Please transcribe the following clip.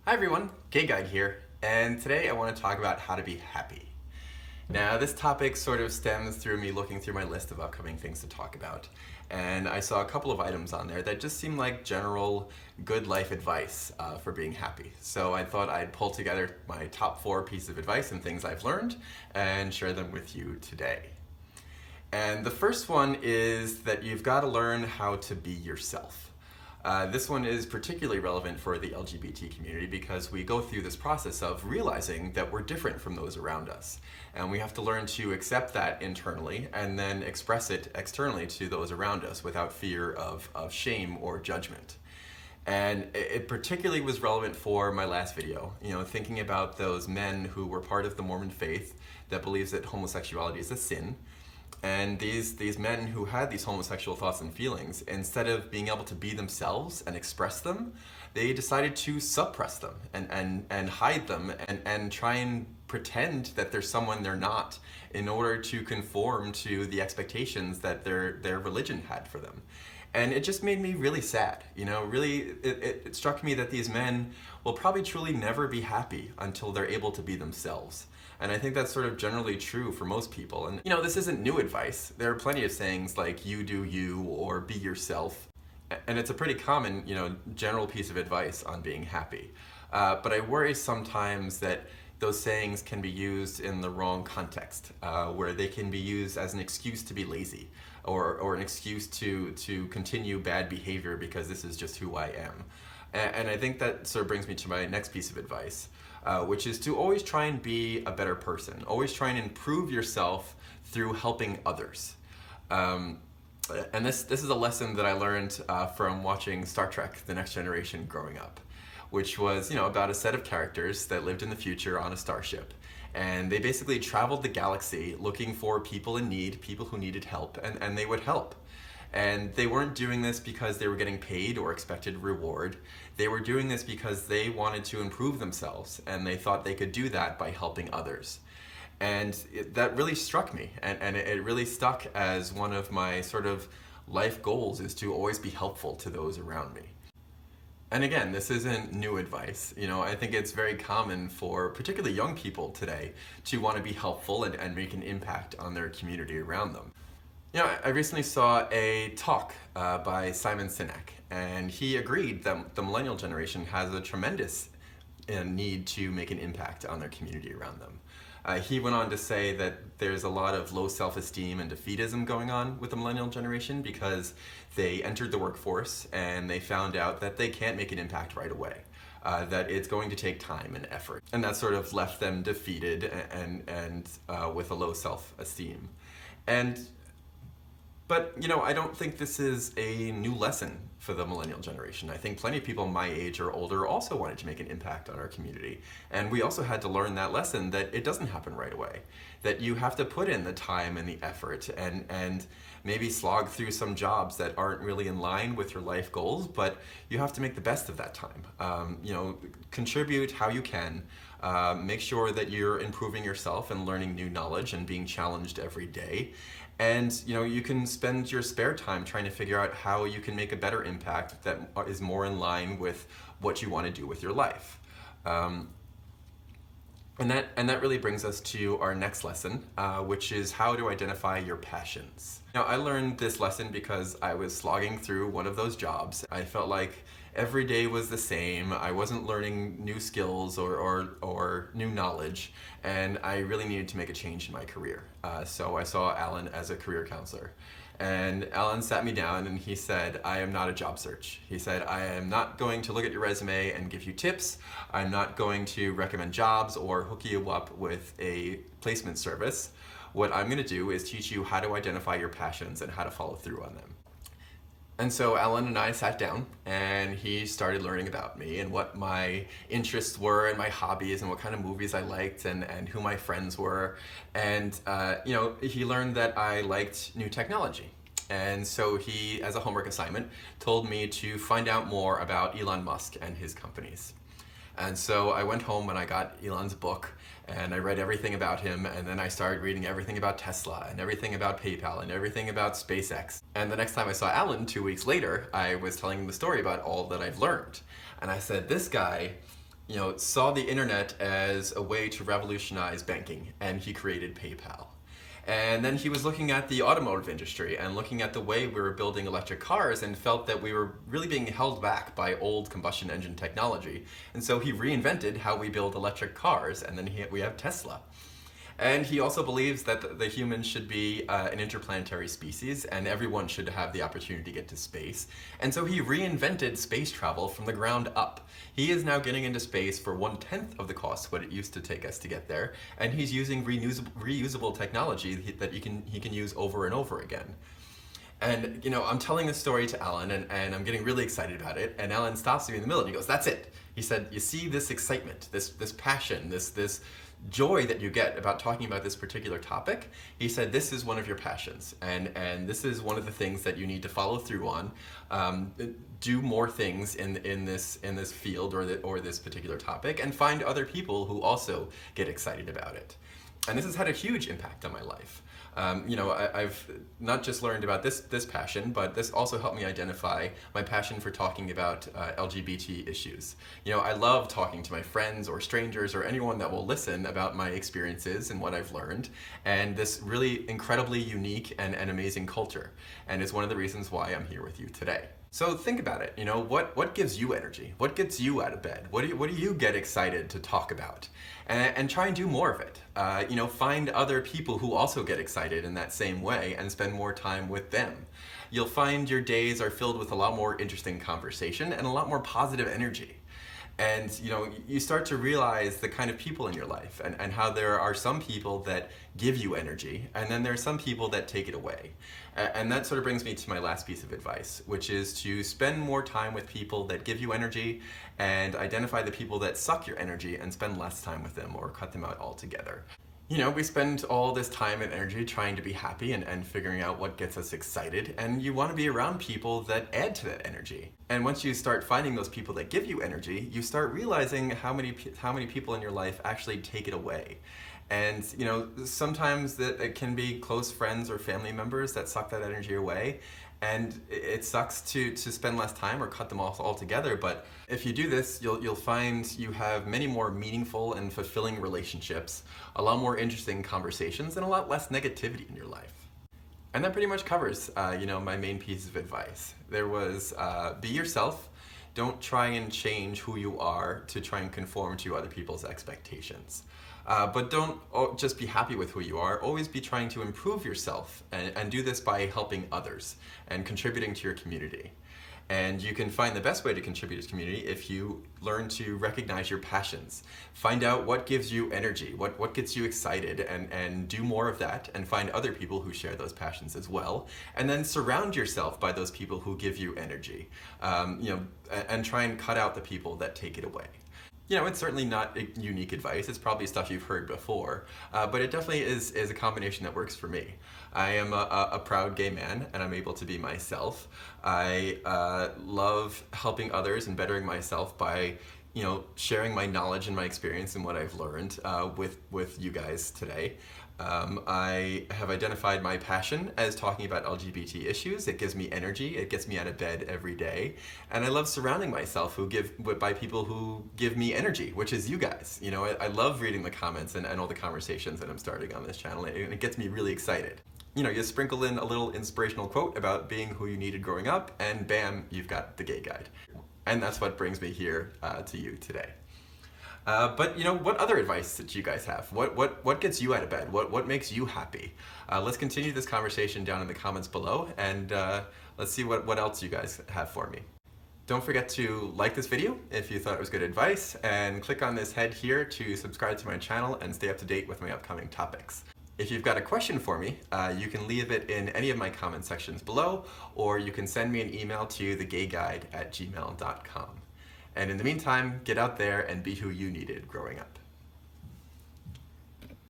Hi everyone, Guyde here, and today I want to talk about how to be happy. Now this topic sort of stems through me looking through my list of upcoming things to talk about, and I saw a couple of items on there that just seemed like general good life advice for being happy. So I thought I'd pull together my top 4 pieces of advice and things I've learned and share them with you today. And the first one is that you've got to learn how to be yourself. This one is particularly relevant for the LGBT community because we go through this process of realizing that we're different from those around us. And we have to learn to accept that internally and then express it externally to those around us without fear of shame or judgment. And it particularly was relevant for my last video, thinking about those men who were part of the Mormon faith that believes that homosexuality is a sin. And these men who had these homosexual thoughts and feelings, instead of being able to be themselves and express them, they decided to suppress them and hide them and try and pretend that they're someone they're not in order to conform to the expectations that their religion had for them. And it just made me really sad. Really, it struck me that these men will probably truly never be happy until they're able to be themselves. And I think that's sort of generally true for most people. And this isn't new advice. There are plenty of sayings like you do you or be yourself. And it's a pretty common, general piece of advice on being happy. But I worry sometimes that those sayings can be used in the wrong context, where they can be used as an excuse to be lazy or an excuse to continue bad behavior because this is just who I am. And I think that sort of brings me to my next piece of advice, which is to always try and be a better person. Always try and improve yourself through helping others. And this is a lesson that I learned from watching Star Trek: The Next Generation growing up, which was about a set of characters that lived in the future on a starship. And they basically traveled the galaxy looking for people in need, people who needed help, and they would help. And they weren't doing this because they were getting paid or expected reward. They were doing this because they wanted to improve themselves, and they thought they could do that by helping others. And that really struck me, and it really stuck as one of my sort of life goals, is to always be helpful to those around me. And again, this isn't new advice. I think it's very common for particularly young people today to want to be helpful and make an impact on their community around them. I recently saw a talk by Sinek, and he agreed that the millennial generation has a tremendous need to make an impact on their community around them. He went on to say that there's a lot of low self-esteem and defeatism going on with the millennial generation because they entered the workforce and they found out that they can't make an impact right away. That it's going to take time and effort. And that sort of left them defeated and with a low self-esteem. But I don't think this is a new lesson for the millennial generation. I think plenty of people my age or older also wanted to make an impact on our community. And we also had to learn that lesson that it doesn't happen right away. That you have to put in the time and the effort and maybe slog through some jobs that aren't really in line with your life goals, but you have to make the best of that time. Contribute how you can. Make sure that you're improving yourself and learning new knowledge and being challenged every day. And you can spend your spare time trying to figure out how you can make a better impact that is more in line with what you want to do with your life. And that really brings us to our next lesson, which is how to identify your passions. Now, I learned this lesson because I was slogging through one of those jobs. I felt like every day was the same. I wasn't learning new skills or new knowledge, and I really needed to make a change in my career. So I saw Allan as a career counselor. And Allan sat me down and he said, I am not a job search. He said, I am not going to look at your resume and give you tips. I'm not going to recommend jobs or hook you up with a placement service. What I'm going to do is teach you how to identify your passions and how to follow through on them. And so Allan and I sat down and he started learning about me and what my interests were and my hobbies and what kind of movies I liked and who my friends were. And, he learned that I liked new technology. And so he, as a homework assignment, told me to find out more about Elon Musk and his companies. And so I went home and I got Elon's book and I read everything about him, and then I started reading everything about Tesla and everything about PayPal and everything about SpaceX. And the next time I saw Allan 2 weeks later, I was telling him the story about all that I've learned. And I said, this guy saw the internet as a way to revolutionize banking, and he created PayPal. And then he was looking at the automotive industry and looking at the way we were building electric cars and felt that we were really being held back by old combustion engine technology. And so he reinvented how we build electric cars, and then we have Tesla. And he also believes that the humans should be an interplanetary species and everyone should have the opportunity to get to space. And so he reinvented space travel from the ground up. He is now getting into space for 1/10 of the cost what it used to take us to get there, and he's using reusable technology that he can use over and over again. And I'm telling this story to Allan, and I'm getting really excited about it, and Allan stops me in the middle and he goes, "That's it." He said, "You see this excitement, this passion, this joy that you get about talking about this particular topic?" He said, "This is one of your passions, and this is one of the things that you need to follow through on. Do more things in this field or this particular topic, and find other people who also get excited about it." And this has had a huge impact on my life. I've not just learned about this passion, but this also helped me identify my passion for talking about LGBT issues. I love talking to my friends or strangers or anyone that will listen about my experiences and what I've learned, and this really incredibly unique and amazing culture. And it's one of the reasons why I'm here with you today. So think about it, what gives you energy? What gets you out of bed? What do you get excited to talk about? And try and do more of it. Find other people who also get excited in that same way and spend more time with them. You'll find your days are filled with a lot more interesting conversation and a lot more positive energy. And you start to realize the kind of people in your life and how there are some people that give you energy, and then there are some people that take it away. And that sort of brings me to my last piece of advice, which is to spend more time with people that give you energy and identify the people that suck your energy and spend less time with them or cut them out altogether. We spend all this time and energy trying to be happy and figuring out what gets us excited, and you want to be around people that add to that energy. And once you start finding those people that give you energy, you start realizing how many people in your life actually take it away. And sometimes it can be close friends or family members that suck that energy away, and it sucks to spend less time or cut them off altogether. But if you do this, you'll find you have many more meaningful and fulfilling relationships, a lot more interesting conversations, and a lot less negativity in your life. And that pretty much covers my main piece of advice. There was be yourself. Don't try and change who you are to try and conform to other people's expectations. But don't just be happy with who you are. Always be trying to improve yourself, and do this by helping others and contributing to your community. And you can find the best way to contribute to community if you learn to recognize your passions. Find out what gives you energy, what gets you excited, and do more of that, and find other people who share those passions as well. And then surround yourself by those people who give you energy, and try and cut out the people that take it away. It's certainly not unique advice. It's probably stuff you've heard before, but it definitely is a combination that works for me. I am a proud gay man, and I'm able to be myself. I love helping others and bettering myself by sharing my knowledge and my experience and what I've learned with you guys today. I have identified my passion as talking about LGBT issues. It gives me energy. It gets me out of bed every day. And I love surrounding myself by people who give me energy, which is you guys. I love reading the comments and all the conversations that I'm starting on this channel, and it gets me really excited. You sprinkle in a little inspirational quote about being who you needed growing up, and bam, you've got the Gay Guide. And that's what brings me here to you today. But what other advice did you guys have? What gets you out of bed? What makes you happy? Let's continue this conversation down in the comments below, and let's see what else you guys have for me. Don't forget to like this video if you thought it was good advice, and click on this head here to subscribe to my channel and stay up to date with my upcoming topics. If you've got a question for me, you can leave it in any of my comment sections below, or you can send me an email to thegayguide@gmail.com. And in the meantime, get out there and be who you needed growing up.